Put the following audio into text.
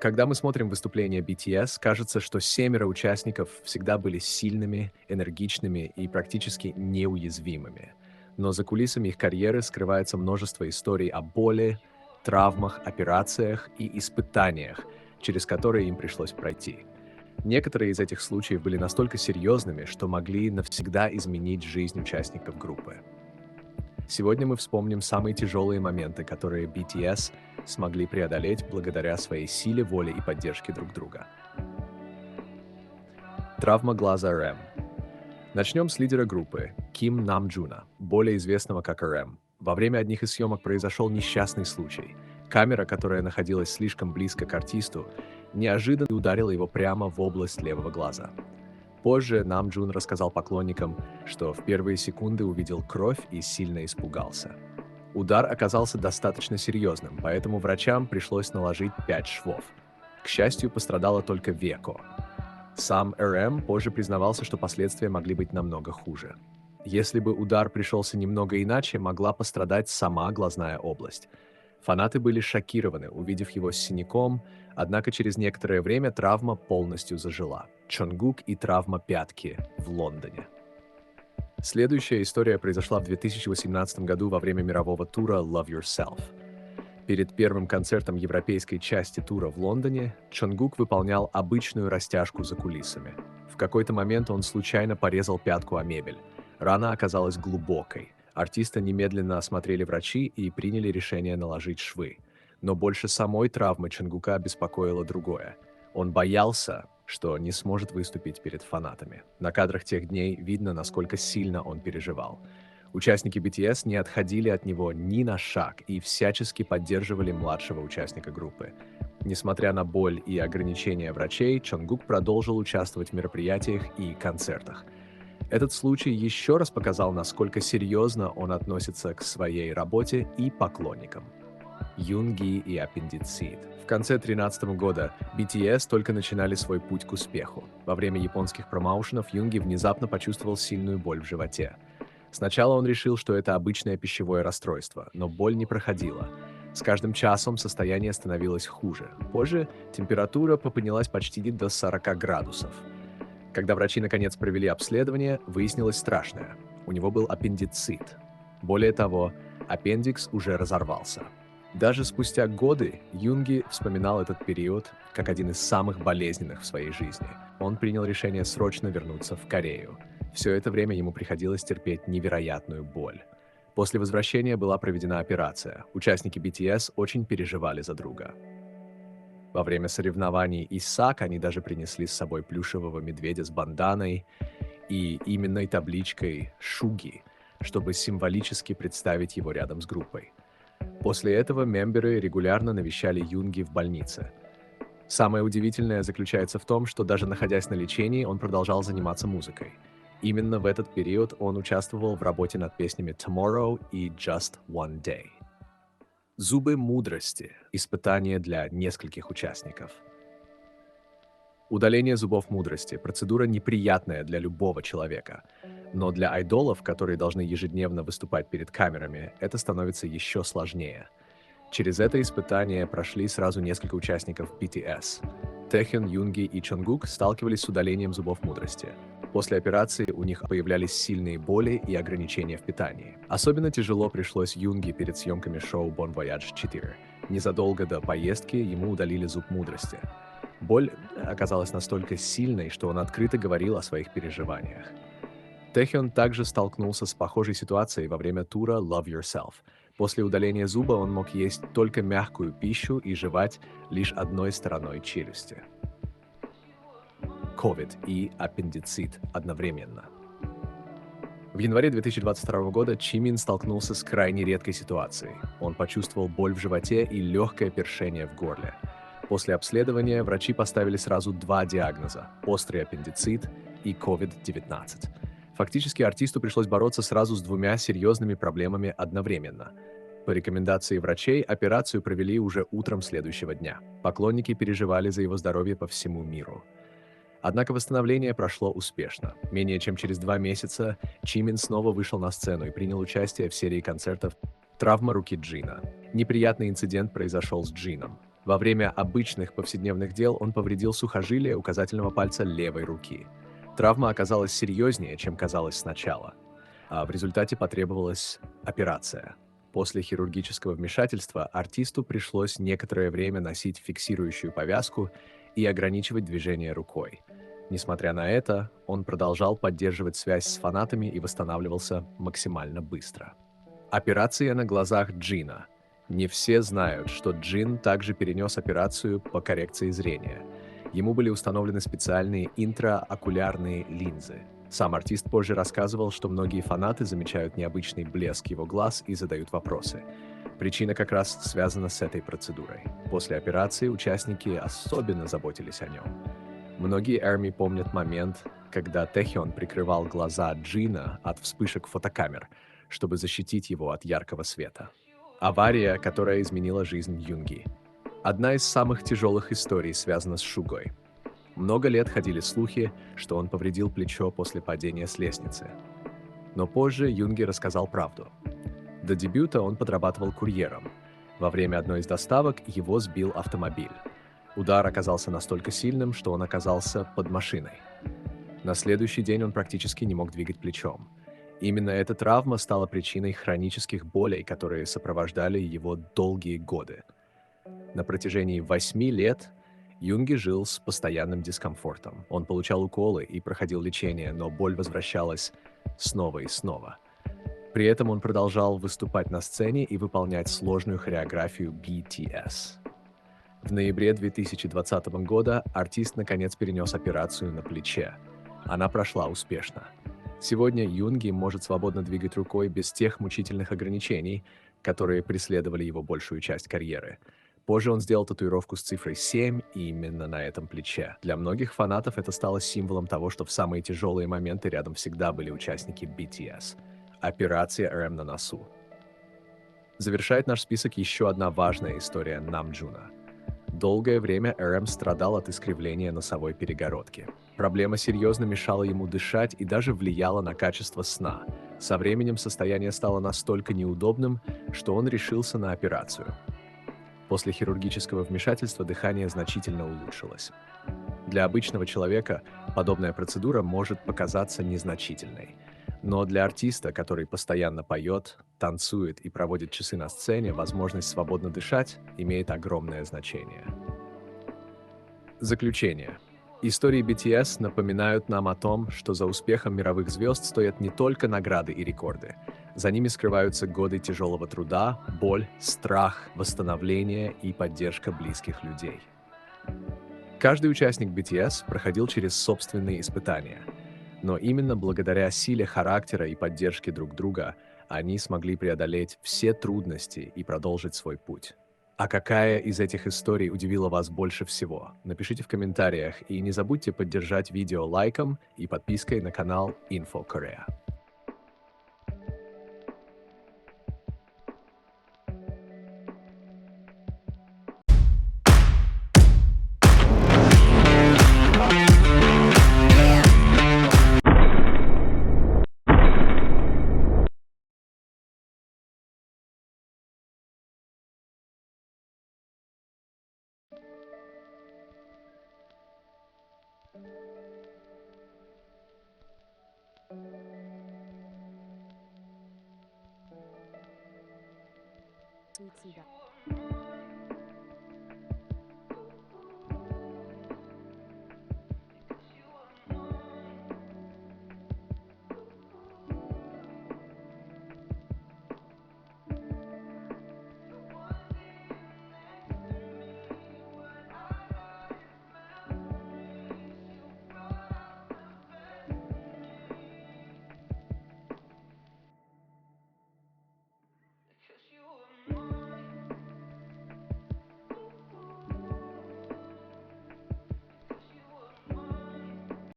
Когда мы смотрим выступления BTS, кажется, что семеро участников всегда были сильными, энергичными и практически неуязвимыми. Но за кулисами их карьеры скрывается множество историй о боли, травмах, операциях и испытаниях, через которые им пришлось пройти. Некоторые из этих случаев были настолько серьезными, что могли навсегда изменить жизнь участников группы. Сегодня мы вспомним самые тяжелые моменты, которые BTS смогли преодолеть благодаря своей силе воли и поддержке друг друга. Травма глаза РМ. Начнем с лидера группы, Ким Намджуна, более известного как РМ. Во время одних из съемок произошел несчастный случай. Камера, которая находилась слишком близко к артисту, неожиданно ударила его прямо в область левого глаза. Позже Намджун рассказал поклонникам, что в первые секунды увидел кровь и сильно испугался. Удар оказался достаточно серьезным, поэтому врачам пришлось наложить 5 швов. К счастью, пострадало только веко. Сам РМ позже признавался, что последствия могли быть намного хуже. Если бы удар пришелся немного иначе, могла пострадать сама глазная область. Фанаты были шокированы, увидев его с синяком, однако через некоторое время травма полностью зажила. Чонгук и травма пятки в Лондоне. Следующая история произошла в 2018 году во время мирового тура Love Yourself. Перед первым концертом европейской части тура в Лондоне Чонгук выполнял обычную растяжку за кулисами. В какой-то момент он случайно порезал пятку о мебель. Рана оказалась глубокой. Артиста немедленно осмотрели врачи и приняли решение наложить швы. Но больше самой травмы Чонгука беспокоило другое. Он боялся, что не сможет выступить перед фанатами. На кадрах тех дней видно, насколько сильно он переживал. Участники BTS не отходили от него ни на шаг и всячески поддерживали младшего участника группы. Несмотря на боль и ограничения врачей, Чонгук продолжил участвовать в мероприятиях и концертах. Этот случай еще раз показал, насколько серьезно он относится к своей работе и поклонникам. Юнги и аппендицит. В конце 2013 года BTS только начинали свой путь к успеху. Во время японских промоушенов Юнги внезапно почувствовал сильную боль в животе. Сначала он решил, что это обычное пищевое расстройство, но боль не проходила. С каждым часом состояние становилось хуже. Позже температура поднялась почти до 40 градусов. Когда врачи наконец провели обследование, выяснилось страшное. У него был аппендицит. Более того, аппендикс уже разорвался. Даже спустя годы Юнги вспоминал этот период как один из самых болезненных в своей жизни. Он принял решение срочно вернуться в Корею. Все это время ему приходилось терпеть невероятную боль. После возвращения была проведена операция. Участники BTS очень переживали за друга. Во время соревнований ИСАК они даже принесли с собой плюшевого медведя с банданой и именной табличкой «Шуги», чтобы символически представить его рядом с группой. После этого мемберы регулярно навещали Юнги в больнице. Самое удивительное заключается в том, что даже находясь на лечении, он продолжал заниматься музыкой. Именно в этот период он участвовал в работе над песнями «Tomorrow» и «Just One Day». Зубы мудрости. Испытание для нескольких участников. Удаление зубов мудрости – процедура неприятная для любого человека. Но для айдолов, которые должны ежедневно выступать перед камерами, это становится еще сложнее. Через это испытание прошли сразу несколько участников BTS. Тэхён, Юнги и Чонгук сталкивались с удалением зубов мудрости. После операции у них появлялись сильные боли и ограничения в питании. Особенно тяжело пришлось Юнги перед съемками шоу Bon Voyage 4. Незадолго до поездки ему удалили зуб мудрости. Боль оказалась настолько сильной, что он открыто говорил о своих переживаниях. Тэхён также столкнулся с похожей ситуацией во время тура Love Yourself. После удаления зуба он мог есть только мягкую пищу и жевать лишь одной стороной челюсти. COVID и аппендицит одновременно. В январе 2022 года Чимин столкнулся с крайне редкой ситуацией. Он почувствовал боль в животе и легкое першение в горле. После обследования врачи поставили сразу два диагноза – острый аппендицит и COVID-19. Фактически артисту пришлось бороться сразу с двумя серьезными проблемами одновременно. По рекомендации врачей операцию провели уже утром следующего дня. Поклонники переживали за его здоровье по всему миру. Однако восстановление прошло успешно. Менее чем через 2 месяца Чимин снова вышел на сцену и принял участие в серии концертов «Травма руки Джина». Неприятный инцидент произошел с Джином. Во время обычных повседневных дел он повредил сухожилие указательного пальца левой руки. Травма оказалась серьезнее, чем казалось сначала, а в результате потребовалась операция. После хирургического вмешательства артисту пришлось некоторое время носить фиксирующую повязку и ограничивать движение рукой. Несмотря на это, он продолжал поддерживать связь с фанатами и восстанавливался максимально быстро. Операция на глазах Джина. Не все знают, что Джин также перенес операцию по коррекции зрения. Ему были установлены специальные интраокулярные линзы. Сам артист позже рассказывал, что многие фанаты замечают необычный блеск его глаз и задают вопросы. Причина как раз связана с этой процедурой. После операции участники особенно заботились о нем. Многие ARMY помнят момент, когда Тэхён прикрывал глаза Джина от вспышек фотокамер, чтобы защитить его от яркого света. Авария, которая изменила жизнь Юнги. Одна из самых тяжелых историй связана с Шугой. Много лет ходили слухи, что он повредил плечо после падения с лестницы. Но позже Юнги рассказал правду. До дебюта он подрабатывал курьером. Во время одной из доставок его сбил автомобиль. Удар оказался настолько сильным, что он оказался под машиной. На следующий день он практически не мог двигать плечом. Именно эта травма стала причиной хронических болей, которые сопровождали его долгие годы. На протяжении 8 лет Юнги жил с постоянным дискомфортом. Он получал уколы и проходил лечение, но боль возвращалась снова и снова. При этом он продолжал выступать на сцене и выполнять сложную хореографию BTS. В ноябре 2020 года артист наконец перенес операцию на плече. Она прошла успешно. Сегодня Юнги может свободно двигать рукой без тех мучительных ограничений, которые преследовали его большую часть карьеры. Позже он сделал татуировку с цифрой 7 именно на этом плече. Для многих фанатов это стало символом того, что в самые тяжелые моменты рядом всегда были участники BTS. Операция RM на носу. Завершает наш список еще одна важная история Намджуна. Долгое время RM страдал от искривления носовой перегородки. Проблема серьезно мешала ему дышать и даже влияла на качество сна. Со временем состояние стало настолько неудобным, что он решился на операцию. После хирургического вмешательства дыхание значительно улучшилось. Для обычного человека подобная процедура может показаться незначительной. Но для артиста, который постоянно поет, танцует и проводит часы на сцене, возможность свободно дышать имеет огромное значение. Заключение. Истории BTS напоминают нам о том, что за успехом мировых звезд стоят не только награды и рекорды. За ними скрываются годы тяжелого труда, боль, страх, восстановление и поддержка близких людей. Каждый участник BTS проходил через собственные испытания. Но именно благодаря силе характера и поддержке друг друга они смогли преодолеть все трудности и продолжить свой путь. А какая из этих историй удивила вас больше всего? Напишите в комментариях и не забудьте поддержать видео лайком и подпиской на канал Info Korea.